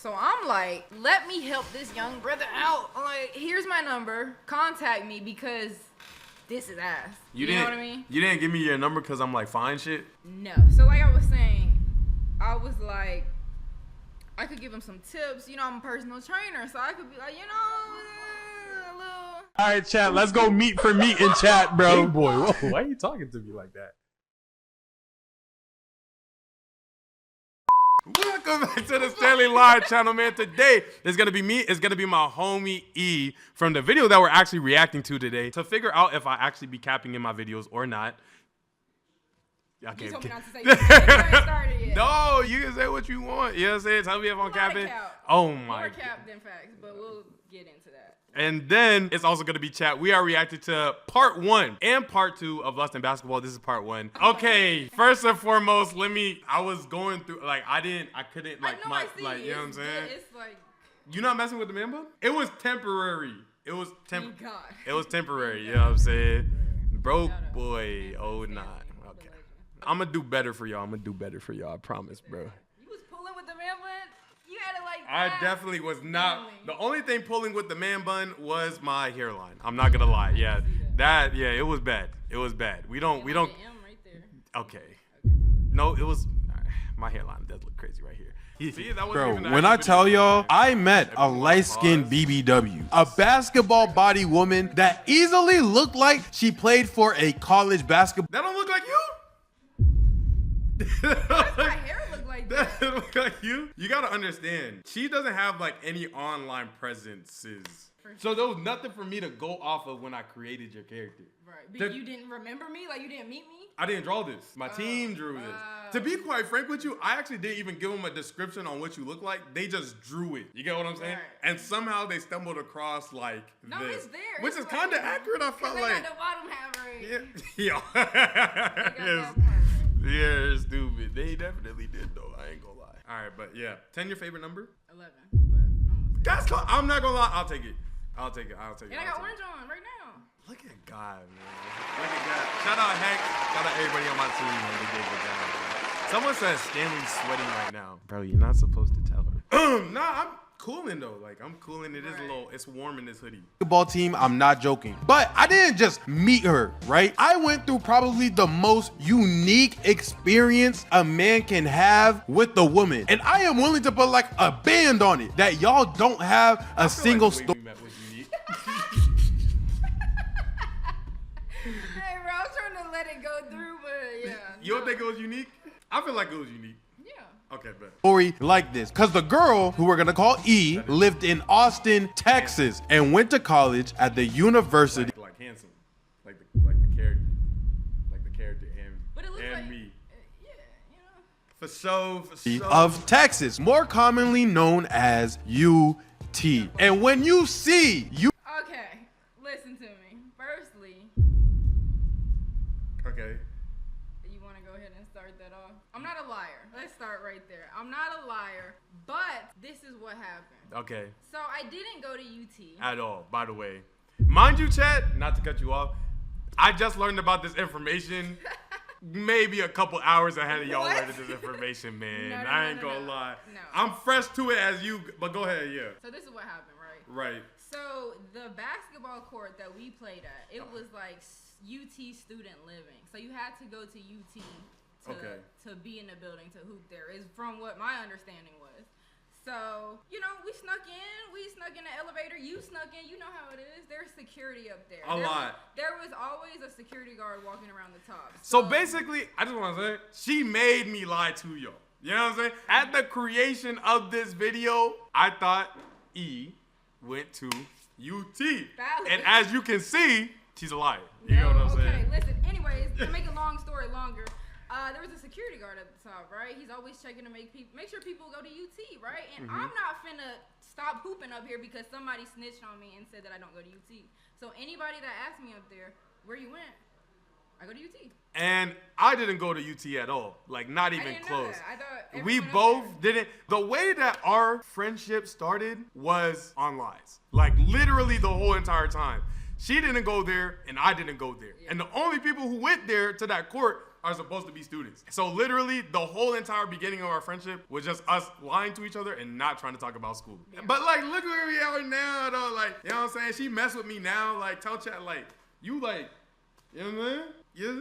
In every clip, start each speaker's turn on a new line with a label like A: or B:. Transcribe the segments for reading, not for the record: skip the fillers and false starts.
A: So I'm like, let me help this young brother out. I'm like, here's my number. Contact me because this is ass. You know what I mean?
B: You didn't give me your number because I'm like, fine shit?
A: No. So like I was saying, I was like, I could give him some tips. You know, I'm a personal trainer, so I could be like, you know, a little.
C: All right, chat. Let's go meet for meet in chat, bro.
D: Big boy, whoa, why are you talking to me like that?
B: Welcome back to the Stanley Live channel, man. Today it's gonna be me. It's gonna be my homie E from the video that we're actually reacting to today. To figure out if I actually be capping in my videos or not.
A: You told me not to say you started yet.
B: No, you can say what you want. You know what I'm saying? Tell me if I'm capping. Oh my.
A: More cap than facts, but we'll get into that.
B: And then it's also going to be chat. We are reacting to part 1 and part 2 of Lust and Basketball. This is part 1. Okay, first and foremost, I was going through, like, I couldn't, like, you know what I'm saying?
A: It's like.
B: You not messing with the man bun? It was temporary. It was
A: God.
B: It was temporary, you know what I'm saying? Broke boy, oh nah. Okay. I'm going to do better for y'all. I promise, bro.
A: You was pulling with the man bun? You had it like
B: I definitely was not. The only thing pulling with the man bun was my hairline. I'm not gonna lie. Yeah, it was bad. It was bad. We don't.
A: Right there.
B: Okay. No, it was. My hairline does look crazy right here. See, that
C: bro, when I tell y'all, I met a light-skinned BBW, a basketball body woman that easily looked like she played for a college basketball.
B: That don't look like you.
A: My hair look like that.
B: That look like you. You gotta understand, she doesn't have like any online presences. So there was nothing for me to go off of when I created your character.
A: Right. But you didn't remember me? Like you didn't meet me?
B: I didn't draw this. My team drew this. To be quite frank with you, I actually didn't even give them a description on what you look like. They just drew it. You get what I'm saying?
A: Right.
B: And somehow they stumbled across like
A: no,
B: this.
A: it's there.
B: Which is kind of accurate, I felt like.
A: They got the bottom half right.
B: Yeah. Yeah, stupid. They definitely did though. I ain't gonna lie. All right, but yeah. 10 your favorite number?
A: 11. But
B: that's cool. I'm not gonna lie. I'll take it.
A: And I got orange on right now.
B: Look at God, man. Look at God. Shout out Hank. Shout out everybody on my team, man. They did good job, man. Someone says Stanley's sweating right now. Bro, you're not supposed to tell her. Nah, I'm cooling though. Like I'm cooling. It is it's warm in this hoodie.
C: Basketball team, I'm not joking. But I didn't just meet her, right? I went through probably the most unique experience a man can have with a woman. And I am willing to put like a band on it that y'all don't have a single story.
A: Hey, bro, I'm trying to let it go through, but yeah.
B: You don't think it was unique? I feel like it was unique.
A: Yeah.
B: Okay, bet.
C: Story like this, because the girl who we're gonna call E lived in Austin, Texas, and went to college at the university.
B: Like handsome, like the character, and
A: but it looks like
B: me.
A: Yeah, you know.
B: For sure.
C: Of Texas, more commonly known as UT. And when you see you.
A: Okay, listen to me. Firstly.
B: Okay.
A: You want to go ahead and start that off? I'm not a liar. Let's start right there. I'm not a liar, but this is what happened.
B: Okay.
A: So I didn't go to UT.
B: At all, by the way. Mind you, Chad, not to cut you off, I just learned about this information maybe a couple hours ahead of y'all learning this information, man.
A: No,
B: I ain't gonna lie.
A: No.
B: I'm fresh to it as you, but go ahead, yeah.
A: So this is what happened, right?
B: Right.
A: So the basketball court that we played at, it was like UT student living. So you had to go to UT to be in the building to hoop there, is from what my understanding was. So, you know, we snuck in the elevator, you snuck in, you know how it is. There's security up there. There was always a security guard walking around the top.
B: So basically, I just want to say, she made me lie to y'all. You know what I'm saying? At the creation of this video, I thought E went to UT.
A: Valid.
B: And as you can see, she's a liar. You know what I'm saying?
A: Okay, listen, anyways, to make a long story longer, there was a security guard at the top, right? He's always checking to make sure people go to UT, right? And I'm not finna stop hooping up here because somebody snitched on me and said that I don't go to UT. So anybody that asked me up there, where you went? I go to UT.
B: And I didn't go to UT at all. Like, not even close.
A: I thought
B: we both didn't. The way that our friendship started was on lies. Like, literally the whole entire time. She didn't go there, and I didn't go there. Yeah. And the only people who went there to that court are supposed to be students. So literally the whole entire beginning of our friendship was just us lying to each other and not trying to talk about school. Yeah. But like, look where we are now though. Like, you know what I'm saying? She messed with me now. Like, tell chat like, you like, you know what I'm saying? Yeah.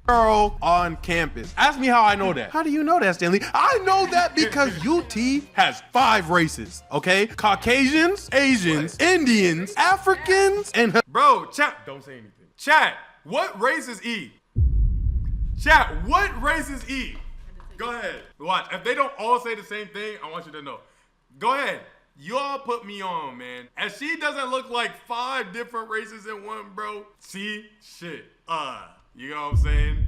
C: Girl on campus. Ask me how I know that. How do you know that, Stanley? I know that because UT has 5 races, okay? Caucasians, Asians, Indians, Africans, and...
B: Bro, chat, don't say anything. Chat, what race is E? Chat, what race is E? Go ahead. Watch, if they don't all say the same thing, I want you to know. Go ahead. Y'all put me on, man. And she doesn't look like 5 different races in one, bro. See? Shit. You know what I'm saying?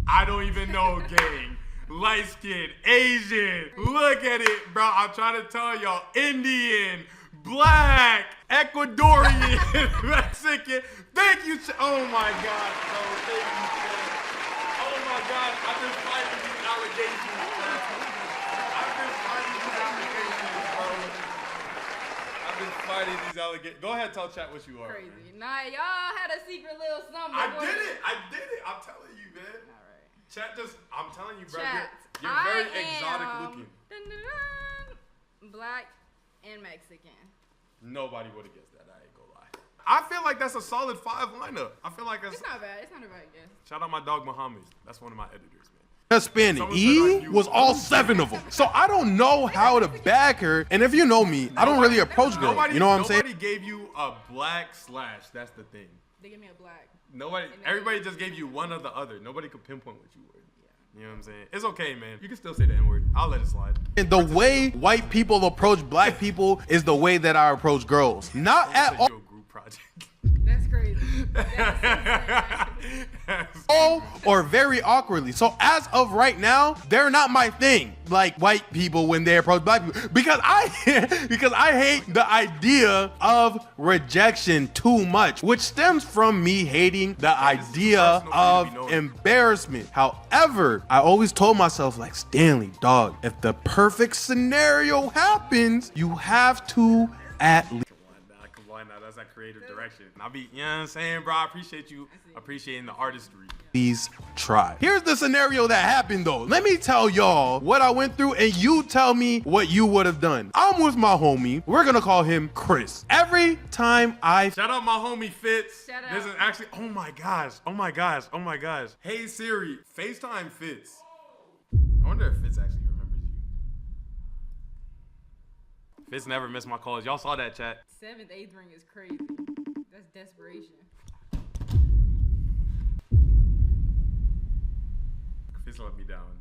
B: I don't even know, gang. Light skin, Asian. Look at it, bro. I'm trying to tell y'all. Indian, black, Ecuadorian, Mexican. Thank you. Oh my God, bro. Thank you, man. Oh my God. I've been fighting these allegations, bro. I've been fighting these allegations, bro. I've been fighting these allegations. Go ahead, tell chat what you are.
A: Crazy. Nah, y'all had a secret little something.
B: I did it. I'm telling you, man. All right. Chat just, I'm telling you, bro.
A: Chat,
B: you're very exotic looking.
A: Black and Mexican.
B: Nobody would have guessed that. I ain't gonna lie. I feel like that's a solid 5 lineup. I feel like
A: it's not bad. It's not a bad guess.
B: Shout out my dog Muhammad. That's one of my editors, man.
C: Hispanic. E was all 7 of them. So I don't know how to back her. And if you know me, I don't really approach girls. You know what I'm saying?
B: Nobody gave you a black slash. That's the thing.
A: They gave me a black.
B: Everybody just gave you one or the other. Nobody could pinpoint what you were. You know what I'm saying? It's okay, man. You can still say the N-word. I'll let it slide.
C: And the way white people approach black people is the way that I approach girls. Not at all.
B: Group project.
A: That's crazy.
C: Oh, or very awkwardly. So as of right now, they're not my thing. Like white people when they approach black people, because I hate the idea of rejection too much, which stems from me hating the idea of embarrassment. However, I always told myself, like, Stanley, dog, if the perfect scenario happens, you have to at least.
B: That's that creative direction. I'll be, you know what I'm saying, bro? I appreciate you appreciating the artistry.
C: Please try. Here's the scenario that happened though. Let me tell y'all what I went through and you tell me what you would have done. I'm with my homie. We're gonna call him Chris. Every time
B: shout out my homie Fitz.
A: Shout out.
B: This is actually, oh my gosh. Hey Siri, FaceTime Fitz. I wonder if Fitz actually remembers you. Fitz never missed my calls. Y'all saw that, chat.
A: 7th, 8th ring is crazy. That's desperation.
B: Fitz let me down.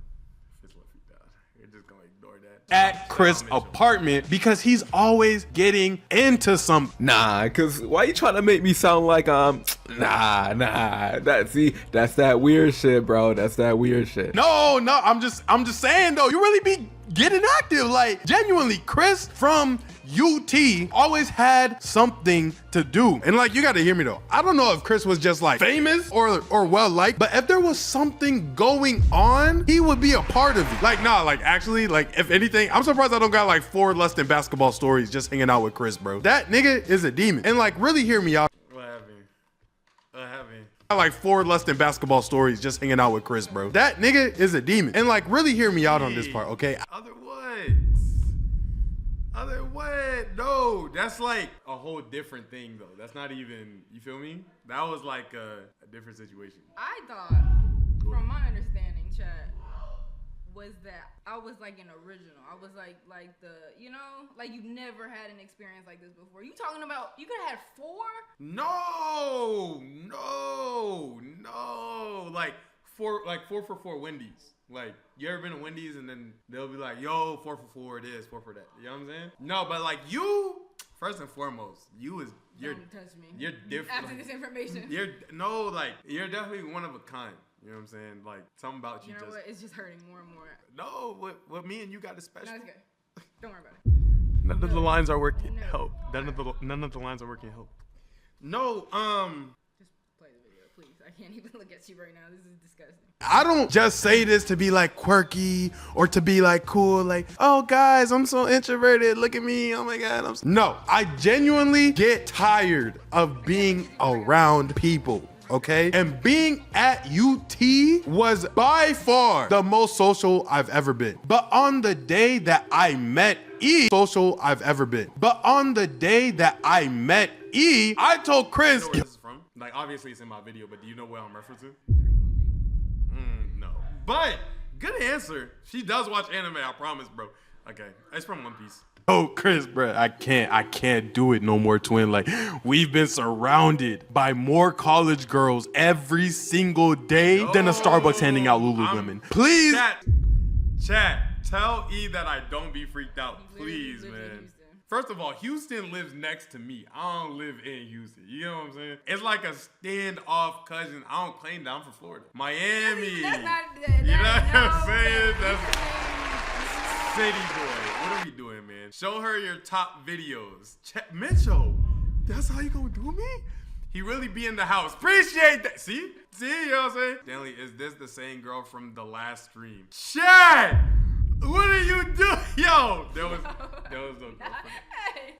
B: You're just gonna ignore that.
C: At Chris' apartment because he's always getting into some.
D: Nah, cause why you trying to make me sound like nah. That's that weird shit, bro. That's that weird shit.
C: No, I'm just saying though, you really be getting active. Like, genuinely, Chris from UT always had something to do. And like, you gotta hear me though. I don't know if Chris was just like famous or well liked, but if there was something going on, he would be a part of it. Like, nah, like actually, like if anything, I'm surprised I don't got like 4 less than basketball stories just hanging out with Chris, bro. That nigga is a demon. And like, really hear me out.
B: What happened?
C: I like 4 less than basketball stories just hanging out with Chris, bro. That nigga is a demon. And like, really hear me out on this part, okay?
B: Other what? No, that's like a whole different thing though. That's not even, you feel me? That was like a different situation.
A: I thought, from my understanding, Chad, was that I was like an original. I was like the, you know, like you've never had an experience like this before. You talking about, you could have had 4?
B: No. Like 4 for 4 Wendy's. Like, you ever been to Wendy's and then they'll be like, yo, 4 for 4 this, 4 for that. You know what I'm saying? No, but like you, first and foremost, you're
A: don't touch me.
B: You're different.
A: After this information.
B: You're definitely one of a kind. You know what I'm saying? Like, something about you
A: know what? It's just hurting more and more.
B: No, what me and you got is special.
A: No, it's good. Don't worry about it.
B: None of the lines are working. Help. None of the lines are working. Help. No,
A: Just play the video. please. I can't even look at you right now. This is disgusting.
C: I don't just say this to be like quirky or to be like cool, like, oh guys, I'm so introverted. Look at me. Oh my God. No, I genuinely get tired of being around people. Okay. And being at UT was by far the most social I've ever been. But on the day that I met E, social I've ever been. But on the day that I met E, I told Chris.
B: You know where this is from? Like, obviously it's in my video, but do you know where I'm referencing? No. But good answer. She does watch anime, I promise, bro. Okay. It's from One Piece.
C: Oh, Chris, bro, I can't do it no more, twin. Like, we've been surrounded by more college girls every single day than a Starbucks handing out Lululemon. Please.
B: Chat, tell E that I don't be freaked out, please, man. First of all, Houston lives next to me. I don't live in Houston. You know what I'm saying? It's like a standoff cousin. I don't claim that I'm from Florida. Miami.
A: That's not,
B: you know what I'm saying? That's city boy. What are we doing, man? Show her your top videos. Mitchell, that's how you gonna do me? He really be in the house. Appreciate that. See? You know what I'm saying? Stanley, is this the same girl from the last stream? Chad! What are you doing? Yo, there was no girl.
A: Hey.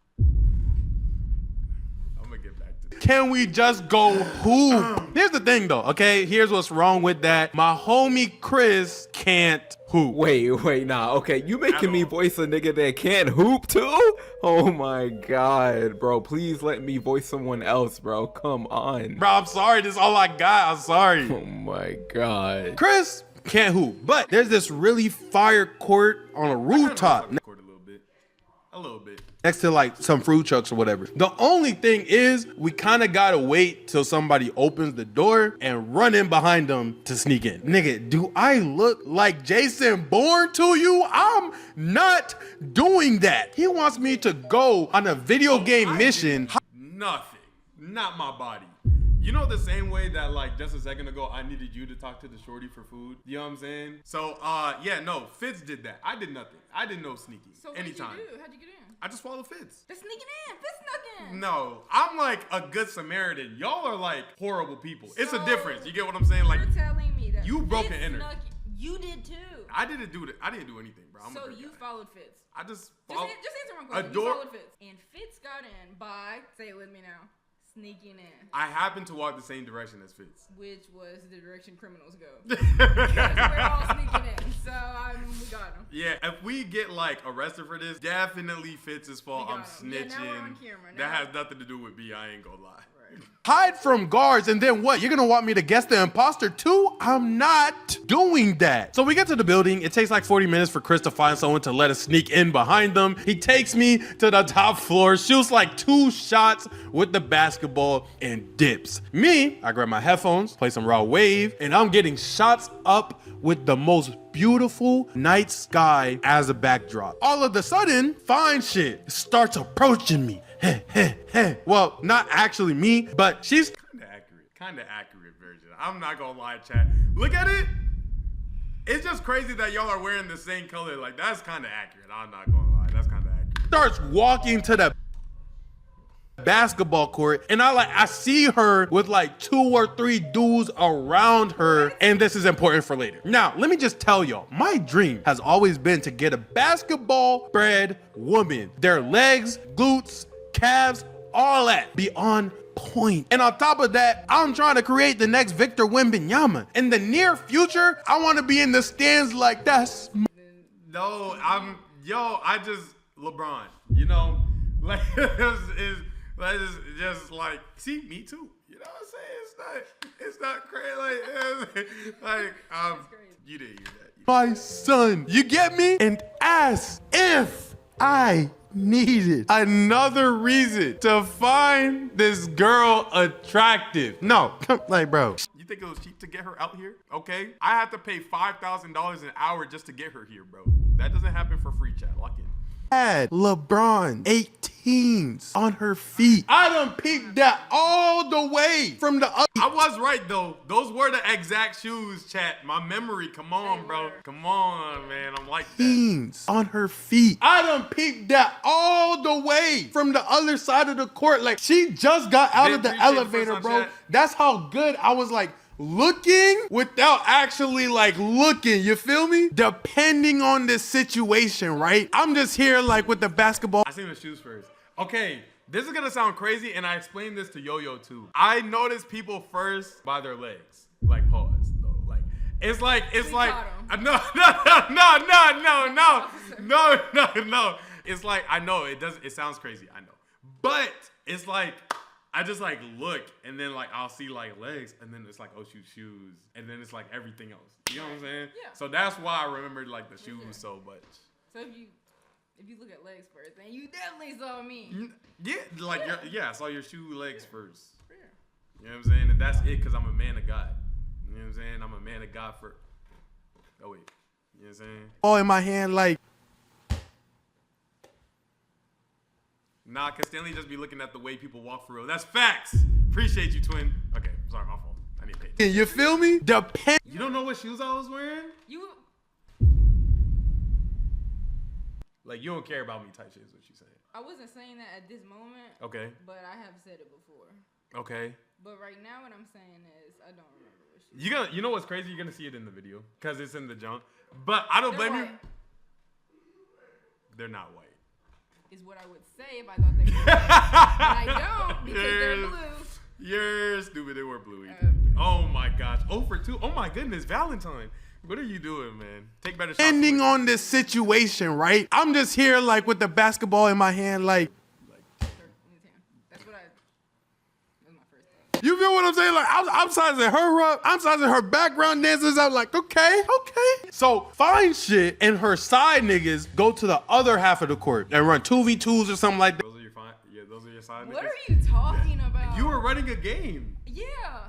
B: I'm gonna get back to this.
C: Can we just go hoop? Here's the thing though, okay? Here's what's wrong with that. My homie Chris can't hoop.
D: Wait, nah. Okay, you making me voice a nigga that can't hoop too? Oh my God, bro. Please let me voice someone else, bro. Come on.
C: Bro, I'm sorry. This is all I got. I'm sorry.
D: Oh my God.
C: Chris can't hoop, but there's this really fire court on a rooftop
B: A little bit.
C: next to like some fruit trucks or whatever. The only thing is we kind of gotta wait till somebody opens the door and run in behind them to sneak in. Nigga, do I look like Jason Bourne to you? I'm not doing that. He wants me to go on a video game mission.
B: Nothing. Not my body. You know the same way that like just a second ago I needed you to talk to the shorty for food? You know what I'm saying? So yeah, no, Fitz did that. I did nothing. I did no sneaking.
A: So what
B: anytime.
A: did you do? How'd you get in?
B: I just followed Fitz.
A: They're sneaking in. Fitz snuck in.
B: No, I'm like a good Samaritan. Y'all are like horrible people. It's a difference. You get what I'm saying? Like
A: you're telling me that
B: you broke
A: Fitz
B: and entered.
A: You did too.
B: I didn't do that. I didn't do anything, bro.
A: So you followed Fitz.
B: I just followed.
A: Just answer one question. You followed Fitz. And Fitz got in by, say it with me now, sneaking in.
B: I happened to walk the same direction as Fitz.
A: Which was the direction criminals go. Because we're all sneaking in. So we got him.
B: Yeah, if we get like arrested for this, definitely Fitz's fault. I'm snitching.
A: Yeah, now we're on camera.
B: That has nothing to do with me. I ain't gonna lie.
A: Right.
C: Hide from guards and then what? You're gonna want me to guess the imposter too? I'm not doing that. So we get to the building. It takes like 40 minutes for Chris to find someone to let us sneak in behind them. He takes me to the top floor, shoots like 2 shots with the basketball and dips. Me, I grab my headphones, play some raw wave, and I'm getting shots up with the most beautiful night sky as a backdrop. All of a sudden, fine shit starts approaching me. Well, not actually me, but she's
B: kind of accurate version. I'm not gonna lie, chat. Look at it. It's just crazy that y'all are wearing the same color. Like that's kind of accurate. I'm not gonna lie. That's kind of accurate.
C: Starts walking to the basketball court, and I see her with like 2 or 3 dudes around her, and this is important for later. Now, let me just tell y'all, my dream has always been to get a basketball bred woman. Their legs, glutes, calves, all that be on point. And on top of that, I'm trying to create the next Victor Wembanyama. In the near future, I want to be in the stands like that's
B: no, I just LeBron, you know, like it's just like, see, me too. You know what I'm saying? It's not crazy. Like you didn't hear that.
C: My son, you get me? And as if I needed another reason to find this girl attractive. No, like, bro.
B: You think it was cheap to get her out here? Okay, I have to pay $5,000 an hour just to get her here, bro. That doesn't happen for free, chat. Lock in.
C: Had LeBron 18s on her feet. I done peeped that all the way from the other.
B: I was right though. Those were the exact shoes, chat. My memory. Come on, bro. Come on, man. I'm like that.
C: On her feet. I done peeped that all the way from the other side of the court. Like she just got out of the elevator, bro. That's how good I was like looking without actually like looking. You feel me? Depending on the situation, right? I'm just here like with the basketball.
B: I seen the shoes first. Okay. This is gonna sound crazy, and I explained this to Yo-Yo too. I notice people first by their legs. Like pause though. Like it's like no. It's like I know it sounds crazy, I know. But it's like I just like look and then like I'll see like legs and then it's like oh shoes and then it's like everything else. You know what I'm saying? Yeah. So that's why I remembered like the shoes so much.
A: So if you look at legs first, then you definitely saw me.
B: Yeah, like I saw your shoe legs first. Yeah. You know what I'm saying? And that's it because I'm a man of God. You know what I'm saying? I'm a man of God for. Oh wait. You know what I'm saying?
C: Oh, in my hand like.
B: Nah, cause Stanley just be looking at the way people walk for real. That's facts. Appreciate you, twin. Okay, sorry, my fault. I need to pay attention.
C: You feel me?
B: You don't know what shoes I was wearing? Like you don't care about me type shit is what you saying.
A: I wasn't saying that at this moment.
B: Okay.
A: But I have said it before.
B: Okay.
A: But right now what I'm saying is I don't remember what shoes.
B: You know what's crazy? You're gonna see it in the video cause it's in the junk. But I don't blame you. They're not white.
A: Is what I would say if I thought they were but I don't because they're blue.
B: You're stupid. They were blue. Oh my gosh. 0 for 2. Oh my goodness. Valentine. What are you doing, man? Take better shots.
C: Depending on this situation, right? I'm just here like with the basketball in my hand like.
A: That's what that was my first thought.
C: You feel what I'm saying? Like I'm sizing her up. I'm sizing her background dancers up. Like okay. So fine shit and her side niggas go to the other half of the court and run 2v2s or something like that.
B: Those are your those are your side niggas.
A: What are you talking about?
B: You were running a game.
A: Yeah.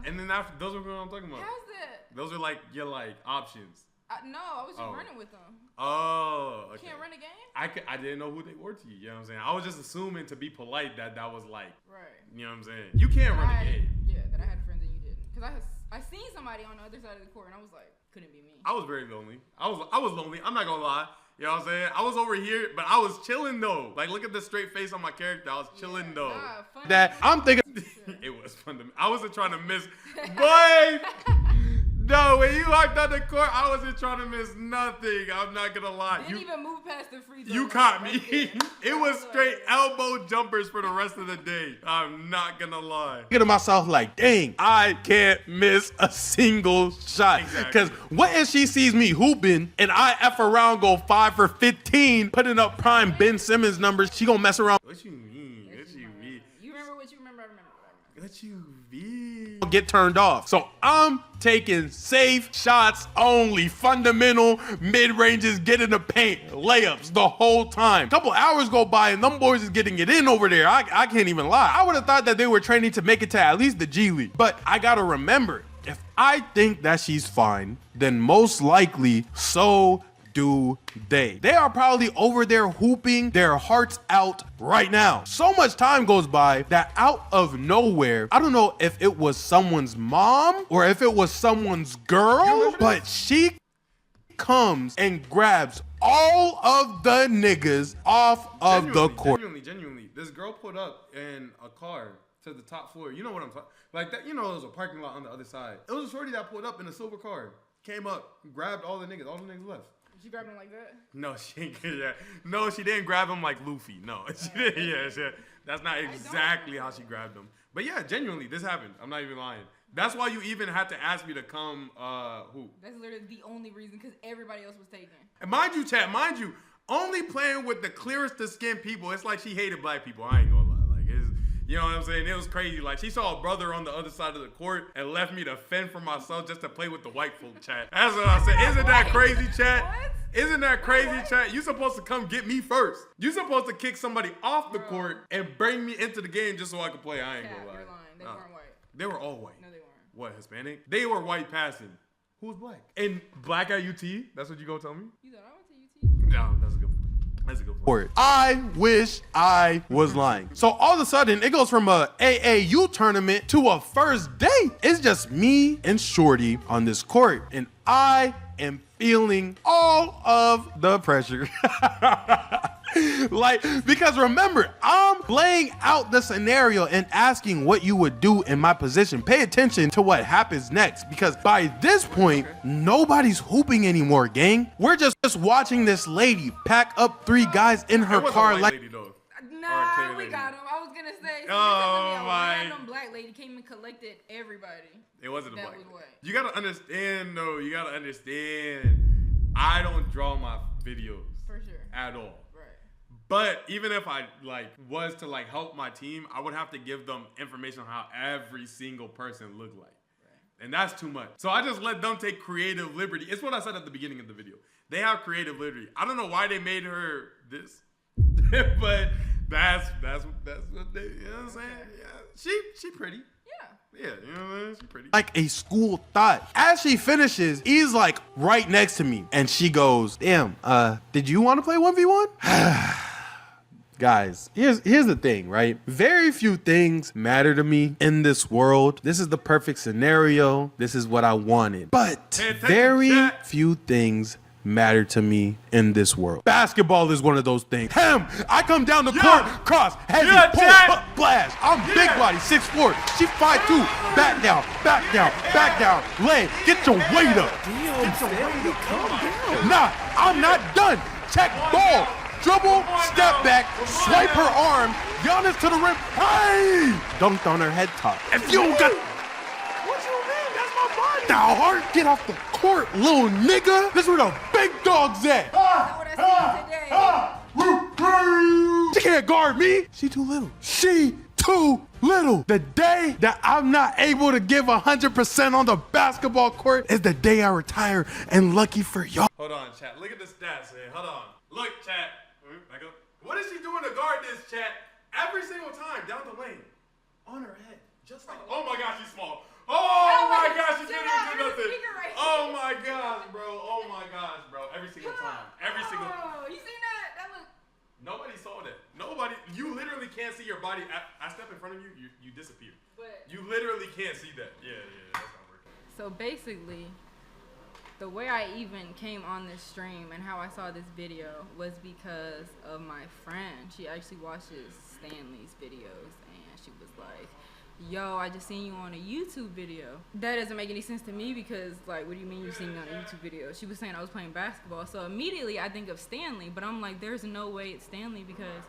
B: And then after those are what I'm talking about.
A: How's that?
B: Those are like your like options.
A: No, I was just running with them.
B: Oh, okay.
A: You can't run a game?
B: I didn't know who they were to you. You know what I'm saying? I was just assuming to be polite that was like. Right. You know what I'm saying? You can't run a game.
A: Yeah, that I had friends and you didn't. Because I seen somebody on the other side of the court and I was like, couldn't be me.
B: I was very lonely. I was lonely. I'm not gonna lie. You know what I'm saying? I was over here, but I was chilling though. Like, look at the straight face on my character. I was chilling though.
C: That I'm thinking.
B: It was fun to me. I wasn't trying to miss. Boy! No, when you walked on the court, I wasn't trying to miss nothing. I'm not gonna lie.
A: Didn't even move past the free throw.
B: You caught me. It was straight elbow jumpers for the rest of the day. I'm not gonna lie.
C: Thinking to myself like, dang, I can't miss a single shot. Because what if she sees me hooping and I F around, go 5 for 15, putting up prime Ben Simmons numbers, she gonna mess around.
B: What you mean? What you mean?
A: You remember what you remember, I remember what I remember.
B: What you mean?
C: Get turned off. So I'm taking safe shots only, fundamental mid-ranges, get in the paint, layups the whole time. Couple hours go by and them boys is getting it in over there. I can't even lie. I would have thought that they were training to make it to at least the G League. But I gotta remember, if I think that she's fine, then most likely so do they. They are probably over there hooping their hearts out right now. So much time goes by that out of nowhere, I don't know if it was someone's mom or if it was someone's girl, but she comes and grabs all of the niggas off of the court.
B: Genuinely, this girl pulled up in a car to the top floor. You know what I'm talking like that? You know, there was a parking lot on the other side. It was a shorty that pulled up in a silver car, came up, grabbed all the niggas left.
A: She grabbed him like that?
B: No, she ain't get that. No, she didn't grab him like Luffy. No, she didn't. Yeah, that's not exactly how she grabbed him. But yeah, genuinely, this happened. I'm not even lying. That's why you even had to ask me to come hoop.
A: That's literally the only reason, because everybody else was taken.
B: And mind you, chat, only playing with the clearest of skin people. It's like she hated black people. I ain't gonna lie. Like, you know what I'm saying? It was crazy. Like, she saw a brother on the other side of the court and left me to fend for myself just to play with the white folk, chat. That's what I said. Isn't that crazy, chat?
A: What?
B: Isn't that crazy, chat? You supposed to come get me first. You supposed to kick somebody off the court and bring me into the game just so I could play. I ain't gonna lie.
A: You're lying. They weren't white.
B: They were all white.
A: No, they weren't.
B: What, Hispanic? They were white passing. Who was black? And black at UT? That's what you gonna tell me?
A: You thought I went to UT?
B: No, that's a good point. That's a good point.
C: I wish I was lying. So all of a sudden, it goes from a AAU tournament to a first date. It's just me and Shorty on this court, and I am feeling all of the pressure. Like, because remember, I'm laying out the scenario and asking what you would do in my position. Pay attention to what happens next, because by this point, nobody's hooping anymore, gang. We're just watching this lady pack up 3 guys in her car like.
B: Lady, though.
A: Nah, we got him. I was gonna say.
B: Oh my!
A: A random black lady came and collected everybody.
B: It wasn't a
A: that
B: black lady.
A: Was
B: you gotta understand, though. You gotta understand. I don't draw my videos
A: for sure
B: at all.
A: Right.
B: But even if I was to help my team, I would have to give them information on how every single person looked like. Right. And that's too much. So I just let them take creative liberty. It's what I said at the beginning of the video. They have creative liberty. I don't know why they made her this, but that's what they, you know what I'm saying? Yeah. She pretty. Yeah, you know what I mean? She's pretty.
C: Like a school thought. As she finishes, he's like right next to me, and she goes, "Damn, did you want to play 1v1?" Guys, here's the thing, right? Very few things matter to me in this world. This is the perfect scenario. This is what I wanted. But very few things matter to me in this world. Basketball is one of those things. I come down the court, cross, heavy, pull, blast. I'm big body, 6'4". She 5'2". Back down, lay. Get your weight up. Nah, I'm not done. Check ball. Dribble, step back, swipe her arm, Giannis to the rim. Hey! Dunked on her head top. If you don't got...
B: What you mean? That's my body.
C: Now, Hart, get off the court, little nigga. This is where the big dogs at. She can't guard me. She too little. The day that I'm not able to give 100% on the basketball court is the day I retire, and lucky for y'all.
B: Hold on, chat. Look at the stats, man. Hold on. Look, chat. Back up. What is she doing to guard this, chat? Every single time down the lane. On her head. Just like, oh my gosh, she's small. Oh my gosh, she can't even do nothing. Oh my gosh, bro. Oh my gosh, bro. Every single time. Every single time.
A: Oh, you seen that? That look.
B: Nobody saw that. Nobody. You literally can't see your body. I step in front of you, you disappear. But you literally can't see that. Yeah, that's not working.
A: So basically, the way I even came on this stream and how I saw this video was because of my friend. She actually watches Stanley's videos, and she was like, "Yo, I just seen you on a YouTube video." That doesn't make any sense to me because, like, what do you mean you seen me on a YouTube video? She was saying I was playing basketball. So immediately I think of Stanley, but I'm like, there's no way it's Stanley because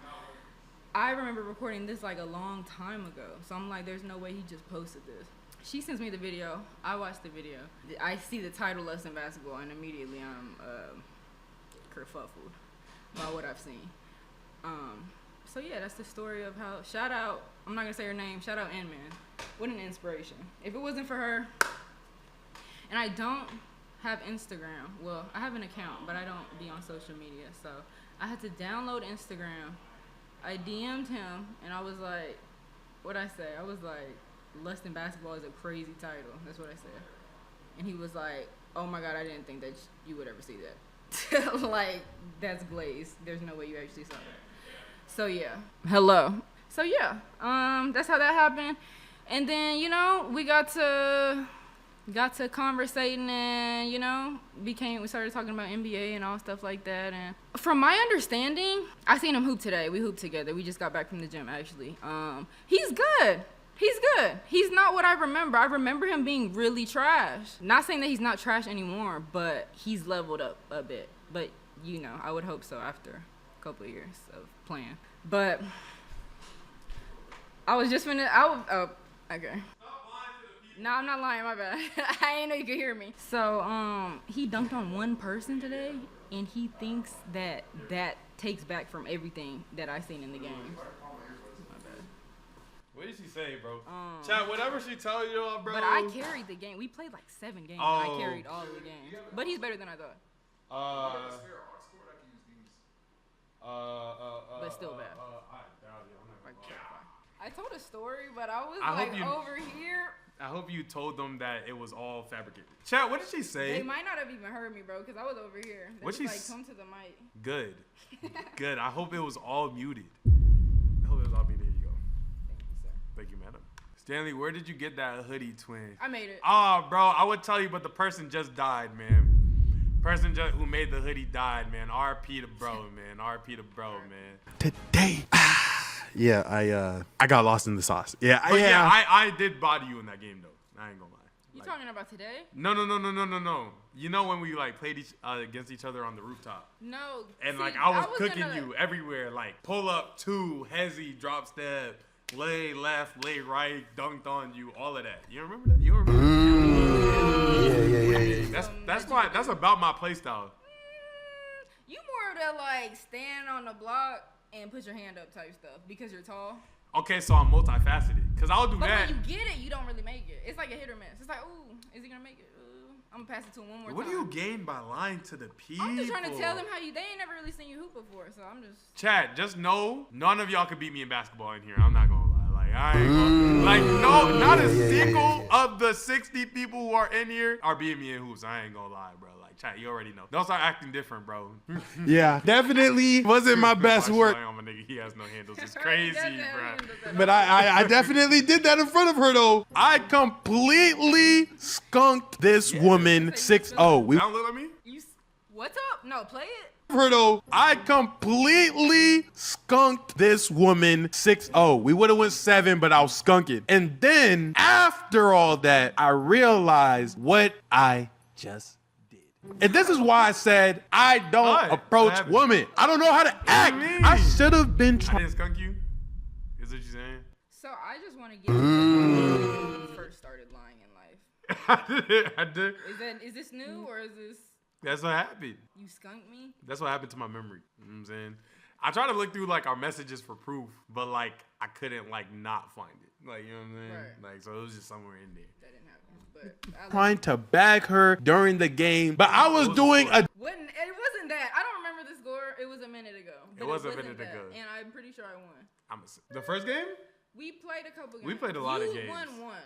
A: I remember recording this like a long time ago. So I'm like, there's no way he just posted this. She sends me the video. I watch the video. I see the title "Less Than Basketball" and immediately I'm kerfuffled by what I've seen. So yeah, that's the story of how, shout out, I'm not gonna say her name, shout out N-Man. What an inspiration. If it wasn't for her, and I don't have Instagram, well, I have an account, but I don't be on social media, so I had to download Instagram. I DM'd him, and I was like, what'd I say? I was like, "Less Than Basketball" is a crazy title. That's what I said. And he was like, "Oh my God, I didn't think that you would ever see that." Like, that's glazed. There's no way you actually saw that. So yeah, hello. So yeah, that's how that happened. And then, you know, we got to conversating, and, you know, we started talking about NBA and all stuff like that. And from my understanding, I seen him hoop today. We hooped together. We just got back from the gym, actually. He's good. He's not what I remember. I remember him being really trash. Not saying that he's not trash anymore, but he's leveled up a bit. But, you know, I would hope so after a couple of years of playing. But I was just finna, okay. No, I'm not lying, my bad. I didn't know you could hear me. So, he dunked on one person today, and he thinks that takes back from everything that I seen in the game.
B: What did she say, bro? Chat, whatever she tell you, bro.
A: But I carried the game. We played like 7 games, and I carried all of the games. But he's better than I thought. But still bad. I told a story, but I was over here.
B: I hope you told them that it was all fabricated. Chat, what did she say?
A: They might not have even heard me, bro, because I was over here. They
B: What
A: was like, come to the mic.
B: Good. Good. I hope it was all muted. I hope it was all muted. There you go.
A: Thank you, sir.
B: Thank you, madam. Stanley, where did you get that hoodie, twin?
A: I made it.
B: Oh, bro, I would tell you, but the person just died, man. Who made the hoodie died, man. RP to bro, man. RP to bro, man.
C: Today, I got lost in the sauce. Yeah,
B: But yeah, I did body you in that game, though. I ain't gonna lie.
A: You talking about today?
B: No. You know when we like played against each other on the rooftop?
A: No.
B: And
A: see,
B: like I was cooking
A: gonna...
B: you everywhere, like pull up, two, hezzy, drop step, lay left, lay right, dunked on you, all of that. You remember that? You remember? Yeah. That's about my play style.
A: You more to like stand on the block and put your hand up type stuff because you're tall.
B: Okay, so I'm multifaceted, cause I'll do that.
A: But when you get it, you don't really make it. It's like a hit or miss. It's like, ooh, is he gonna make it? Ooh. I'm gonna pass it to him one more time.
B: What do you gain by lying to the people?
A: I'm just trying to tell them how you. They ain't never really seen you hoop before, so I'm just.
B: Chat, just know none of y'all could beat me in basketball in here. I'm not gonna lie. Like I ain't gonna, like no, not a single of the 60 people who are in here are beating me in hoops. I ain't gonna lie, bro. Like chat, you already know. Don't start acting different, bro.
C: Yeah, definitely wasn't my best work.
B: He has no handles. It's crazy, bro.
C: But I definitely did that in front of her though. I completely skunked this woman 6-0. We
B: Don't look at me.
A: What's up? No, play it.
C: her though. I completely skunked this woman 6-0. We would have went 7, but I was skunking. And then after all that, I realized what I just did. And this is why I said I don't approach women. I don't know how to act. I should have been
B: I
C: trying.
B: didn't skunk you? Is what you saying?
A: So I just want to get into when you first started lying in life.
B: I did.
A: Is this new or is this?
B: That's what happened.
A: You skunked me?
B: That's what happened to my memory. You know what I'm saying? I tried to look through like our messages for proof, but like I couldn't like not find it. Like, you know what I'm saying?
A: Right.
B: Like, so it was just somewhere in there.
A: That didn't happen. But
C: Trying to bag her during the game, but I was doing a.
A: it wasn't that. I don't remember the score. It was a minute ago.
B: It was a minute ago.
A: And I'm pretty sure I won.
B: The first game?
A: We played a couple games.
B: We played a lot of games.
A: You won one.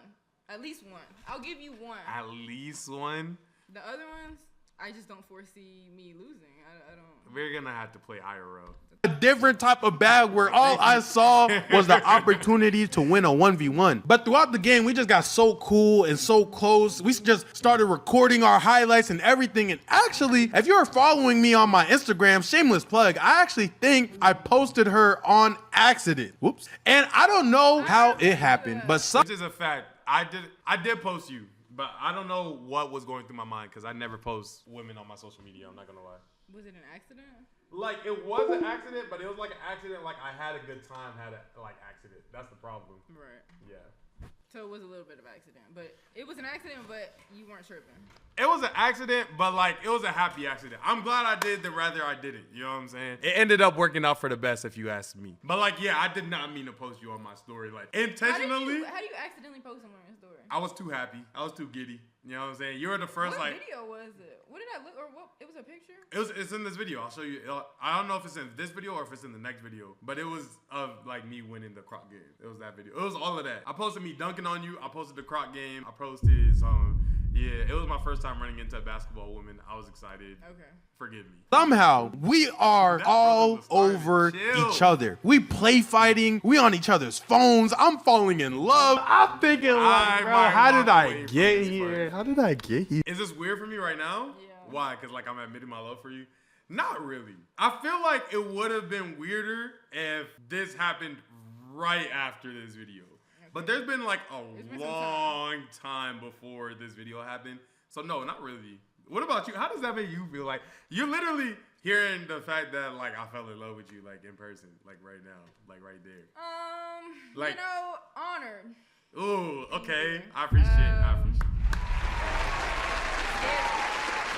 A: At least one. I'll give you one.
B: At least one?
A: The other ones, I just don't foresee me losing. I don't.
B: We're going to have to play IRL.
C: A different type of bag where all I saw was the opportunity to win a 1v1. But throughout the game, we just got so cool and so close. We just started recording our highlights and everything. And actually, if you're following me on my Instagram, shameless plug, I actually think I posted her on accident. Whoops. And I don't know how it happened, but
B: Which is a fact. I did post you, but I don't know what was going through my mind because I never post women on my social media. I'm not going to lie.
A: Was it an accident?
B: Like, it was an accident, but it was like an accident, like I had a good time, accident. That's the problem.
A: Right.
B: Yeah.
A: So it was a little bit of accident, but it was an accident, but you weren't tripping.
B: It was an accident, but like, it was a happy accident. I'm glad I did, rather I didn't. You know what I'm saying? It ended up working out for the best, if you ask me. But like, yeah, I did not mean to post you on my story. Like, intentionally.
A: How do you accidentally post someone on your story?
B: I was too happy. I was too giddy. You know what I'm saying? You were the first,
A: what video was it? What did I look, or what? It was a picture?
B: It's in this video. I'll show you. I don't know if it's in this video or if it's in the next video, but it was of like me winning the croc game. It was that video. It was all of that. I posted me dunking on you. I posted the croc game. I posted some. Yeah, it was my first time running into a basketball woman. I was excited. Okay. Forgive me.
C: somehow we are all over each other. We play fighting. We on each other's phones. I'm falling in love. I'm thinking like, bro, how did I get here? How did I get here?
B: Is this weird for me right now?
A: Yeah.
B: Why? Because like I'm admitting my love for you? Not really. I feel like it would have been weirder if this happened right after this video. But there's been like a long time before this video happened. So no, not really. What about you? How does that make you feel? Like you're literally hearing the fact that like I fell in love with you like in person, like right now, like right there.
A: Like, you know, honored.
B: Ooh, okay. I appreciate it.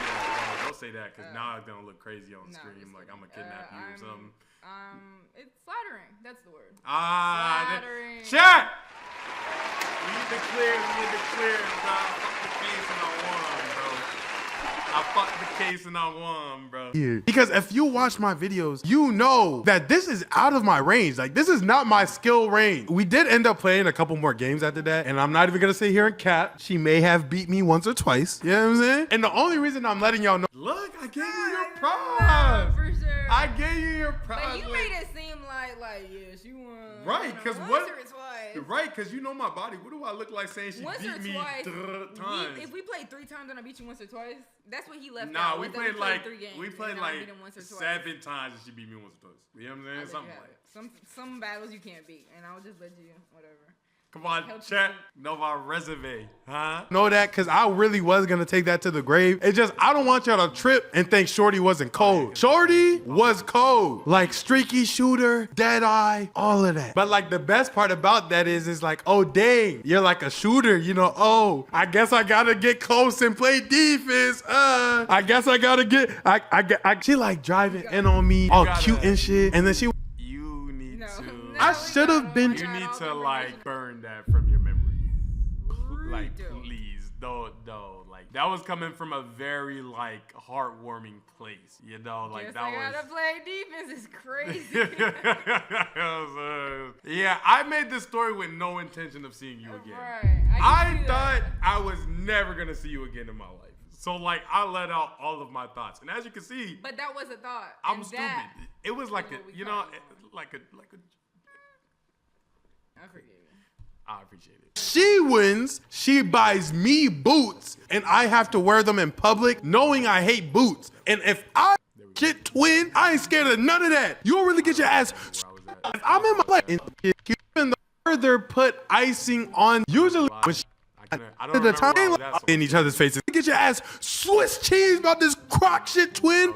B: Yeah, don't say that because now it's gonna look crazy on the screen. Like I'm gonna kidnap you or something.
A: It's flattering. That's the word.
B: Flattering. Chat! We need to clear, bro. Fuck the case and I won, bro. I I fought the case and I won, bro.
C: Here. Because if you watch my videos, you know that this is out of my range. Like, this is not my skill range. We did end up playing a couple more games after that, and I'm not even gonna sit here and cap. She may have beat me once or twice. You know what I'm saying? And the only reason I'm letting y'all know, look, I gave you your prize.
A: For sure.
C: I gave you your prize.
A: But you made it seem like yes, you won.
C: Right, because
A: once
C: what?
A: or twice.
C: Right, because you know my body. What do I look like saying she
A: Once
C: beat
A: or
C: me
A: twice.
C: 3 times?
A: If we played 3 times and I beat you once or twice, that's what he left
C: Nah,
A: out.
C: we
A: was that
C: played like
A: 3 games,
C: we played
A: and I
C: like
A: beat him once or twice.
C: 7 times and she beat me once or twice. You know what I'm saying? Something like that.
A: Some battles you can't beat, and I'll just let you whatever.
B: Come on, chat. Know my resume, huh?
C: Know that because I really was gonna take that to the grave. It's just I don't want y'all to trip and think Shorty wasn't cold. Shorty was cold, like streaky shooter, dead eye, all of that. But like the best part about that is like, oh dang, you're like a shooter, you know? Oh, I guess I gotta get close and play defense. I guess I gotta get. She like driving in on me, all cute and shit, and then she.
B: You need to.
C: I should have been.
B: You need to like burn that from your memory. Like, please, don't. Like, that was coming from a very like heartwarming place. You know, like
A: Guess
B: that
A: I
B: was.
A: gotta play defense. It's crazy.
B: Yeah, I made this story with no intention of seeing you again.
A: Right.
B: I thought I was never gonna see you again in my life. So like, I let out all of my thoughts, and as you can see,
A: But that was a thought.
B: I'm
A: and
B: stupid.
A: that
B: It was like
A: is
B: a,
A: what we
B: you know,
A: call it.
B: like a.
A: I forgive you.
B: I appreciate it.
C: She wins, she buys me boots, and I have to wear them in public knowing I hate boots. And if I shit twin, I ain't scared of none of that. You'll really get your ass. If I'm in my life, and even the further put icing on, usually when
B: I
C: at the time in each other's faces, get your ass Swiss cheese about this crock shit twin.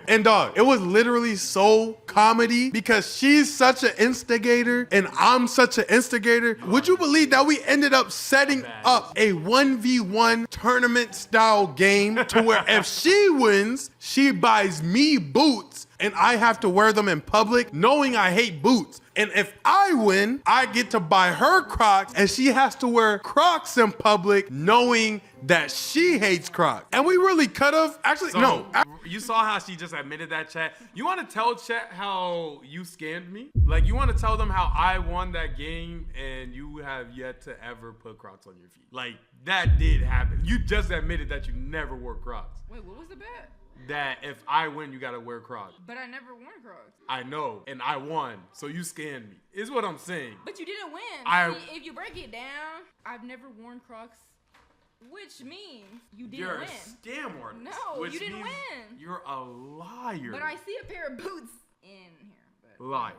C: And dog, it was literally so comedy because she's such an instigator and I'm such an instigator. Would you believe that we ended up setting up a 1v1 tournament style game to where if she wins, she buys me boots and I have to wear them in public knowing I hate boots. And if I win, I get to buy her Crocs and she has to wear Crocs in public knowing that she hates Crocs. And we really could have, actually,
B: So,
C: no.
B: You saw how she just admitted that, chat. You want to tell chat how you scammed me? Like, you want to tell them how I won that game and you have yet to ever put Crocs on your feet? Like, that did happen. You just admitted that you never wore Crocs.
A: Wait, what was the bet?
B: That if I win, you got to wear Crocs.
A: But I never worn Crocs.
B: I know, and I won, so you scammed me, is what I'm saying.
A: But you didn't win. See, if you break it down, I've never worn Crocs, which means you didn't
B: You're
A: win.
B: a scam artist.
A: No,
B: which
A: you didn't
B: means
A: win.
B: You're a liar.
A: But I see a pair of boots in here. But
B: Liar.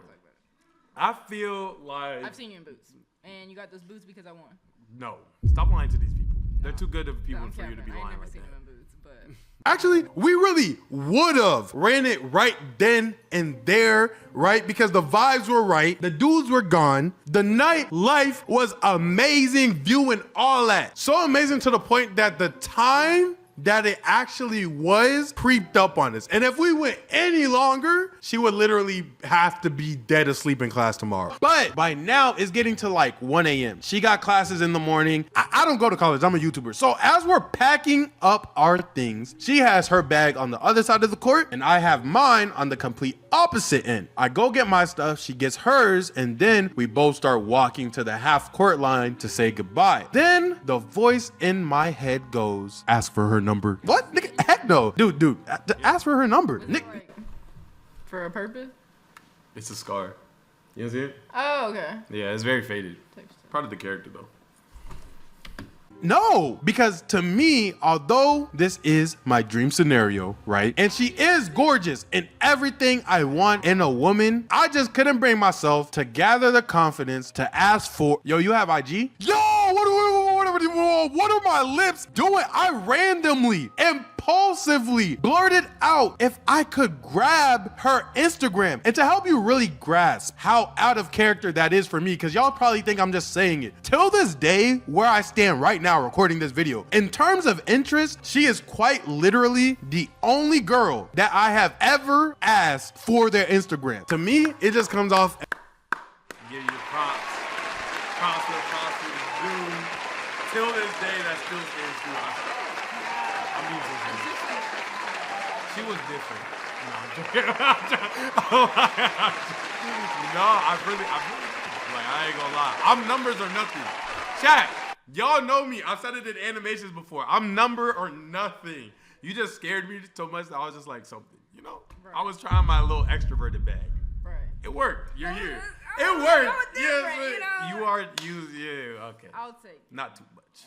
B: I feel like...
A: I've seen you in boots. And you got those boots because I won.
B: No. Stop lying to these people. They're too good of people
A: I'm
B: for you to be
A: capping. I
B: lying
A: ain't never
B: like
A: seen
B: that.
A: them in boots, but...
C: Actually, we really would have ran it right then and there, right? Because the vibes were right. The dudes were gone. The nightlife was amazing, viewing all that. So amazing to the point that the time that it actually was creeped up on us. And if we went any longer, she would literally have to be dead asleep in class tomorrow. But by now, it's getting to like 1 a.m. She got classes in the morning. I don't go to college. I'm a YouTuber. So as we're packing up our things, she has her bag on the other side of the court, and I have mine on the complete opposite end. I go get my stuff. She gets hers, and then we both start walking to the half court line to say goodbye. Then the voice in my head goes, ask for her number. What? Nigga, heck no. Dude, ask for her number. Nick.
A: Like, for a purpose?
B: It's a scar. You see it?
A: Oh, okay.
B: Yeah, it's very faded. Part of the character, though.
C: No, because to me, although this is my dream scenario, right? And she is gorgeous and everything I want in a woman, I just couldn't bring myself to gather the confidence to ask for, yo, you have IG? Yo, what are my lips doing? I randomly, impulsively blurted out if I could grab her Instagram. And to help you really grasp how out of character that is for me, because y'all probably think I'm just saying it. Till this day, where I stand right now recording this video, in terms of interest, she is quite literally the only girl that I have ever asked for their Instagram. To me, it just comes off.
B: Give you props. Props to the dude. Till this day, that still stands true. I'm using him. She was different. No, I'm joking. No, I really, like, I ain't gonna lie. I'm numbers or nothing. Chat, y'all know me. I've said it in animations before. I'm number or nothing. You just scared me so much that I was just like something, you know?
A: Right.
B: I was trying my little extroverted bag.
A: Right.
B: It worked. You're here. It
A: I'm
B: worked.
A: different, you know?
B: You are, yeah, okay.
A: I'll take it.
B: Not too much.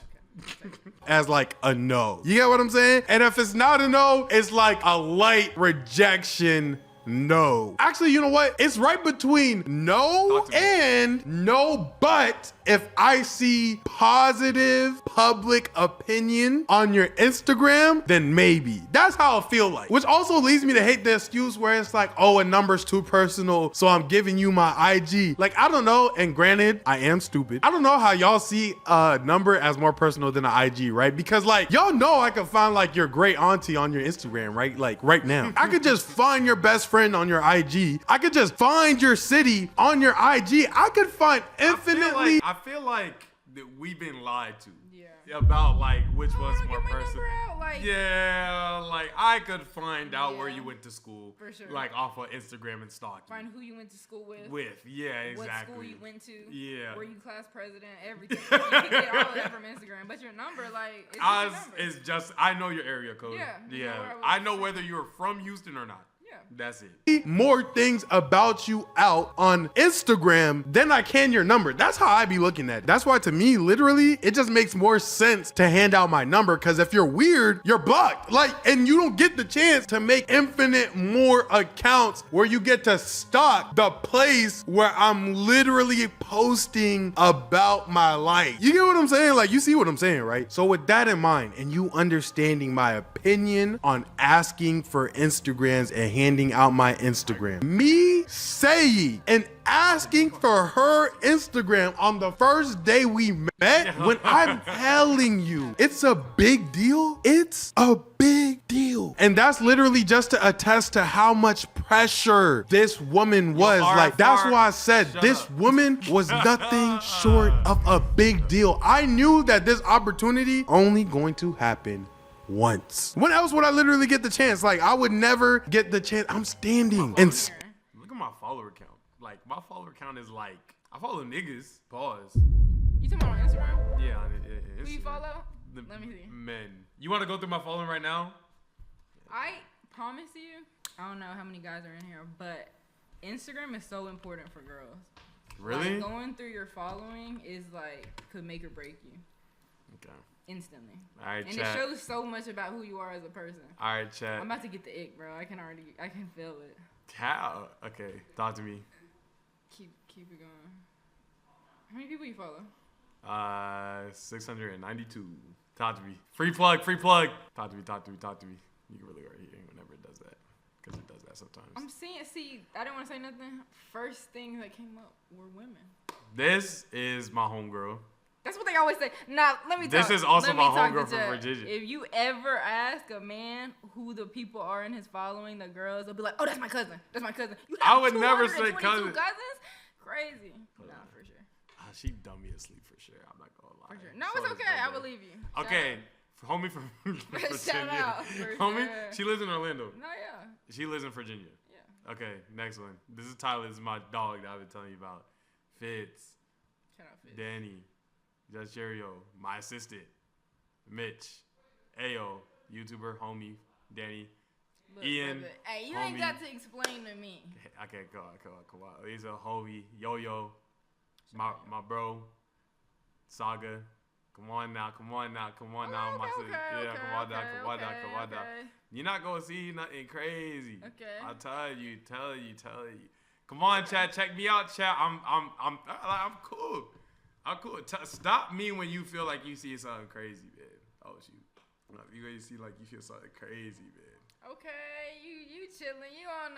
A: Okay.
C: As like a no. You get what I'm saying? And if it's not a no, it's like a light rejection. No. Actually, you know what? It's right between no and no, but if I see positive public opinion on your Instagram, then maybe. That's how I feel like. Which also leads me to hate the excuse where it's like, oh, a number's too personal, so I'm giving you my IG. Like, I don't know, and granted, I am stupid. I don't know how y'all see a number as more personal than an IG, right? Because like, y'all know I could find like your great auntie on your Instagram, right? Like right now. I could just find your best friend on your IG. I could just find your city on your IG. I could find infinitely.
B: I feel like that we've been lied to.
A: Yeah.
B: About like which one's more
A: get my
B: personal.
A: number out, like-
B: Yeah, like I could find out where
A: Yeah.
B: you went to school.
A: For sure.
B: Like off of Instagram and stalking.
A: Find who you went to school with.
B: Yeah, exactly.
A: What school you went to.
B: Yeah.
A: Were you class president? Everything. You can get all of that from Instagram. But your number, like, it's just your number.
B: It's just I know your area code.
A: Yeah, you know
B: Yeah.
A: where
B: I know whether you're from Houston or not.
A: Yeah.
B: That's it.
C: More things about you out on Instagram than I can your number. That's how I be looking at it. That's why to me, literally, it just makes more sense to hand out my number, because if you're weird, you're blocked. Like, and you don't get the chance to make infinite more accounts where you get to stalk the place where I'm literally posting about my life. You get what I'm saying? Like, you see what I'm saying, right? So with that in mind, and you understanding my opinion on asking for Instagrams and handing out my Instagram, me saying and asking for her Instagram on the first day we met, when I'm telling you it's a big deal, it's a big deal. And that's literally just to attest to how much pressure this woman was. Like, that's why I said this woman was nothing short of a big deal. I knew that this opportunity only going to happen once. When else would I literally get the chance? Like, I would never get the chance. I'm standing and
B: Look at my follower count. Like, my follower count is like, I follow niggas. Pause.
A: You talking about on Instagram?
B: Yeah.
A: Who you follow?
B: The
A: Let me see.
B: Men. You want to go through my following right now?
A: I promise you, I don't know how many guys are in here, but Instagram is so important for girls.
B: Really?
A: Like, going through your following is like, could make or break you.
B: Okay.
A: Instantly.
B: All right,
A: and
B: chat.
A: it shows so much about who you are as a person.
B: All right, chat.
A: I'm about to get the ick, bro. I can feel it.
B: How? Okay, talk to me.
A: Keep it going. How many people you follow?
B: 692. Talk to me. Free plug. Talk to me. You can really right here whenever it does that, because it does that sometimes.
A: I'm seeing. See, I didn't want to say nothing. First thing that came up were women.
B: This is my homegirl.
A: That's what they always say. Now, let me talk.
B: This is also
A: let me
B: my
A: talk
B: homegirl
A: to
B: from
A: Jeff.
B: Virginia.
A: If you ever ask a man who the people are in his following, the girls, they'll be like, "Oh, that's my cousin. That's my cousin." You have
B: I would never say
A: 222
B: cousin.
A: cousins? Crazy. Nah, for sure.
B: She dumb me asleep for sure. I'm not gonna lie.
A: For sure. No, it's okay. I believe you. Shout
B: Okay, homie from Virginia.
A: Shout out, for
B: Homie,
A: sure.
B: she lives in Orlando.
A: No, yeah.
B: She lives in Virginia.
A: Yeah.
B: Okay, next one. This is Tyler. This is my dog that I've been telling you about. Fitz,
A: Shout out, Fitz.
B: Danny, Judge Cherio, my assistant, Mitch, Ayo, YouTuber, homie, Danny,
A: Look,
B: Ian.
A: brother. Hey, you
B: homie.
A: ain't got to explain to me.
B: Okay, come on. He's a homie, Yo-Yo, my bro, Saga. Come on now, my sister. Yeah, come on now. You're not gonna see nothing crazy.
A: Okay.
B: I'll tell you. Come on, chat. Check me out, chat. I'm cool. Stop me when you feel like you see something crazy, man. Oh shoot. You see like you feel something crazy, man.
A: Okay, you chilling. You on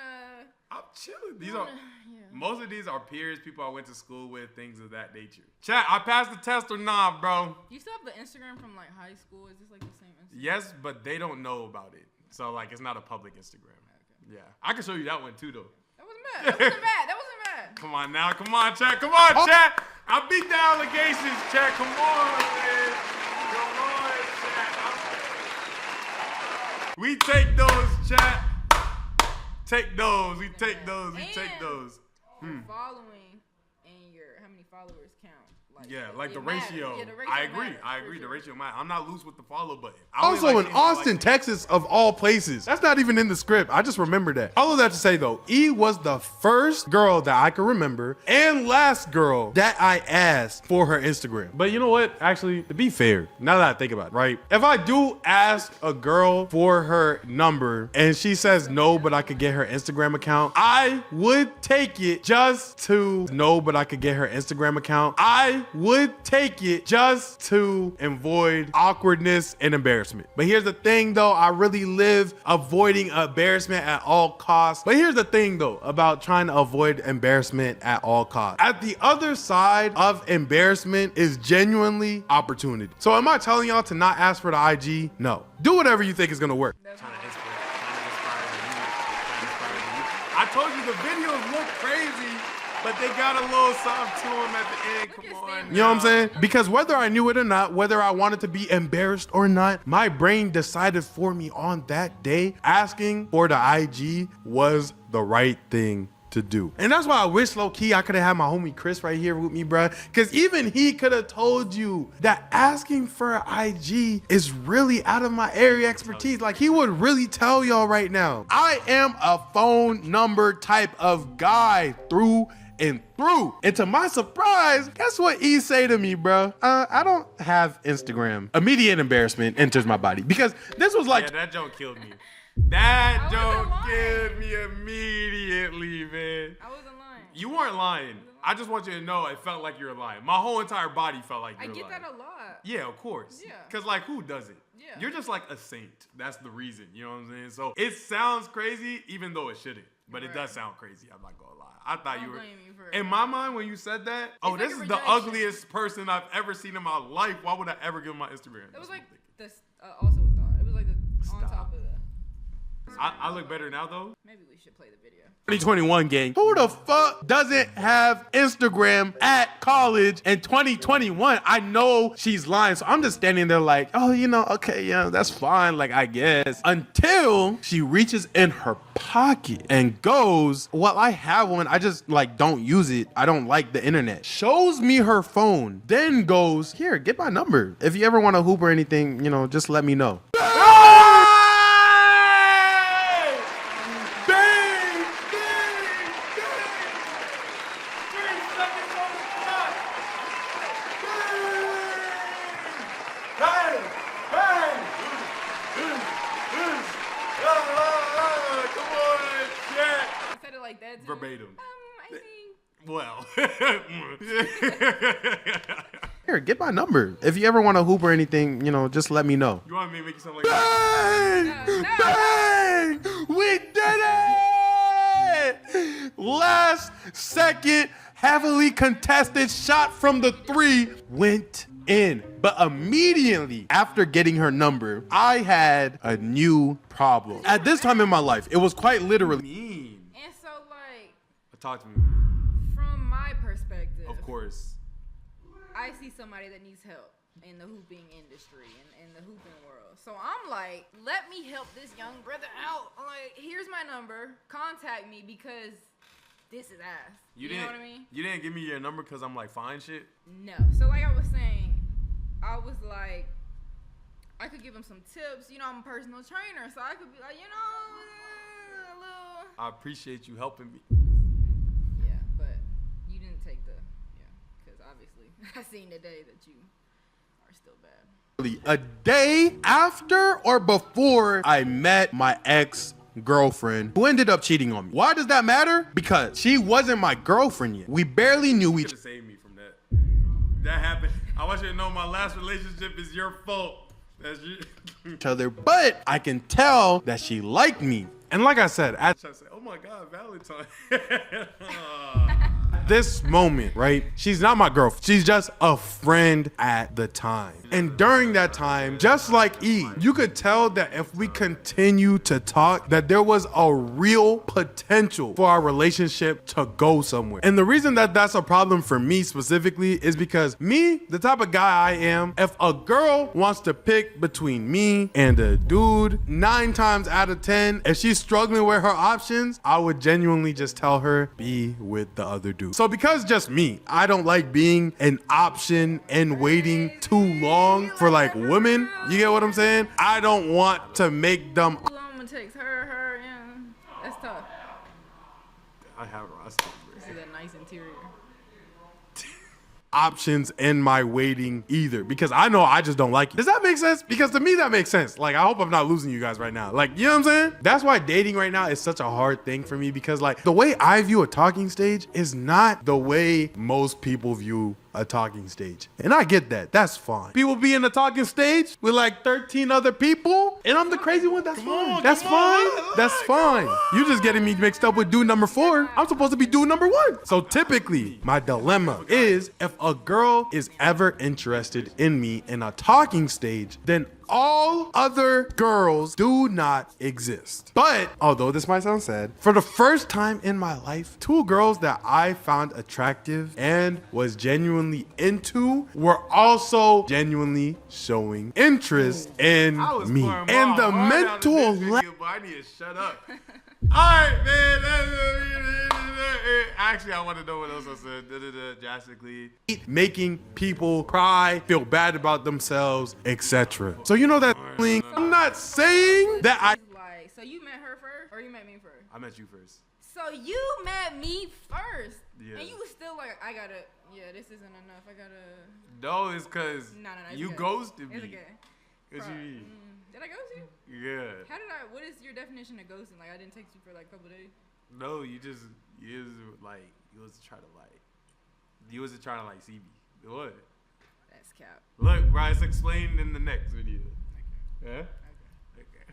B: I'm chilling. These
A: you
B: are
A: on yeah.
B: most of these are peers, people I went to school with, things of that nature. Chat, I passed the test or nah, bro?
A: You still have the Instagram from like high school? Is this like the same Instagram?
B: Yes, but they don't know about it. So like it's not a public Instagram.
A: Okay.
B: Yeah. I can show you that one too though.
A: That wasn't bad. That wasn't bad.
B: Come on now. Come on, chat. Chat. I beat the allegations, chat. Come on, man. Come on, chat. We take those chat. Take those. We take those. We take those.
A: Following and how many followers count.
B: Like the ratio. I agree. The ratio matters. I'm not loose with the follow button.
C: Also in Austin, Texas, of all places. That's not even in the script. I just remembered that. All of that to say though, E was the first girl that I could remember and last girl that I asked for her Instagram. But you know what? Actually, to be fair, now that I think about it, right? If I do ask a girl for her number and she says no, but I could get her Instagram account, I would take it just to know, but I could get her Instagram account. I would take it just to avoid awkwardness and embarrassment. But here's the thing though, I really live avoiding embarrassment at all costs. But here's the thing though about trying to avoid embarrassment at all costs. At the other side of embarrassment is genuinely opportunity. So am I telling y'all to not ask for the IG? No. Do whatever you think is gonna work.
B: I told you the videos look crazy, but they got a little something to them at the end. Come on.
C: You know what I'm saying? Because whether I knew it or not, whether I wanted to be embarrassed or not, my brain decided for me on that day, asking for the IG was the right thing to do. And that's why I wish low-key I could have had my homie Chris right here with me, bruh. Because even he could have told you that asking for an IG is really out of my area expertise. Like he would really tell y'all right now. I am a phone number type of guy through and through. And to my surprise, guess what E say to me, bro? I don't have Instagram. Immediate embarrassment enters my body because this was like...
B: Yeah, that joke killed me. That joke killed me immediately, man.
A: I wasn't lying.
B: You weren't lying. I just want you to know it felt like you were lying. My whole entire body felt like you were lying.
A: I get that a lot.
B: Yeah, of course.
A: Yeah.
B: Because, like, who doesn't?
A: Yeah.
B: You're just like a saint. That's the reason. You know what I'm saying? So it sounds crazy, even though it shouldn't. But it does sound crazy. I'm not going to lie. I thought you were. In my mind, when you said that, this is the ugliest person I've ever seen in my life. Why would I ever give him my Instagram?
A: It was like this. Also a thought. It was like on top of the.
B: I look better now though.
A: Maybe we should play the video.
C: 2021 gang. Who the fuck doesn't have Instagram at college in 2021? I know she's lying, so I'm just standing there like, oh, okay, yeah, that's fine, like I guess. Until she reaches in her pocket and goes, well, I have one, I just like don't use it. I don't like the internet. Shows me her phone, then goes, here, get my number. If you ever want to hoop or anything, just let me know.
B: Verbatim.
A: I think.
B: Well.
C: Here, get my number. If you ever want to hoop or anything, just let me know.
B: You want me to make you sound like
C: Bang! Bang! We did it! Last second, heavily contested shot from the 3 went in. But immediately after getting her number, I had a new problem. At this time in my life, it was quite literally.
B: Talk to me.
A: From my perspective,
B: of course,
A: I see somebody that needs help in the hooping industry and in the hooping world. So I'm like, let me help this young brother out. I'm like, here's my number. Contact me because this is ass. You know what I mean?
B: You didn't give me your number because I'm like fine shit?
A: No. So like I was saying, I was like, I could give him some tips. I'm a personal trainer, so I could be like, a little.
B: I appreciate you helping me.
A: Because obviously I seen today that you are still bad.
C: A day after or before I met my ex-girlfriend who ended up cheating on me. Why does that matter? Because she wasn't my girlfriend yet. We barely knew each other.
B: Save me from that. That happened. I want you to know my last relationship is your fault. That's
C: each other, but I can tell that she liked me. And like I said,
B: I said, oh my God, Valentine.
C: This moment, right? She's not my girlfriend. She's just a friend at the time. And during that time, just like E, you could tell that if we continue to talk, that there was a real potential for our relationship to go somewhere. And the reason that that's a problem for me specifically is because me, the type of guy I am, if a girl wants to pick between me and a dude, 9 times out of 10, if she's struggling with her options, I would genuinely just tell her, be with the other dude. So because just me, I don't like being an option and waiting too long for like women. You get what I'm saying? I don't want to make them.
A: I'm gonna text her, yeah. That's tough.
B: I have rusted.
A: This is a nice interior.
C: Options in my waiting either, because I know I just don't like it. Does that make sense? Because to me that makes sense. Like, I hope I'm not losing you guys right now. Like, you know what I'm saying? That's why dating right now is such a hard thing for me, because like the way I view a talking stage is not the way most people view a talking stage. And I get that. That's fine. People be in the talking stage with like 13 other people and I'm the crazy one. That's fine. That's fine. That's fine. You just getting me mixed up with dude number 4. I'm supposed to be dude number 1. So typically my dilemma is, if a girl is ever interested in me in a talking stage, then all other girls do not exist. But although this might sound sad, for the first time in my life, 2 girls that I found attractive and was genuinely into were also genuinely showing interest in me. And the mental
B: I need to shut up. All right, man. Actually, I want to know what else I said. Drastically.
C: Making people cry, feel bad about themselves, etc. So you know that feeling. I'm not saying that I.
A: Like, so you met her first, or you met me first?
B: I met you first.
A: So you met me first,
B: Yeah.
A: And you was still like, I gotta. Yeah, this isn't enough. I gotta.
B: No, it's cause you ghosted me.
A: It's okay.
B: What you mean?
A: Did I ghost you?
B: Yeah.
A: How did I? What is your definition of ghosting? Like, I didn't text you for like a couple days.
B: No, you was trying to see me. What?
A: That's cap.
B: Look, bro, it's explained in the next video. Yeah? Okay.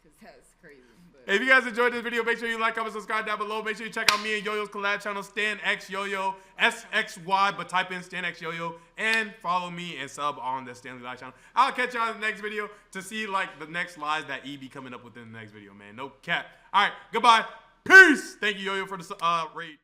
A: Cause that's crazy. But
B: If you guys enjoyed this video, make sure you like, comment, subscribe down below. Make sure you check out me and Yo-Yo's collab channel, Stan X Yo-Yo, SXY, but type in Stan X Yo-Yo, and follow me and sub on the Stanley Live channel. I'll catch y'all in the next video to see like the next lies that E be coming up with in the next video, man. No cap. All right, goodbye. Peace. Thank you, Yo-Yo, for the raid.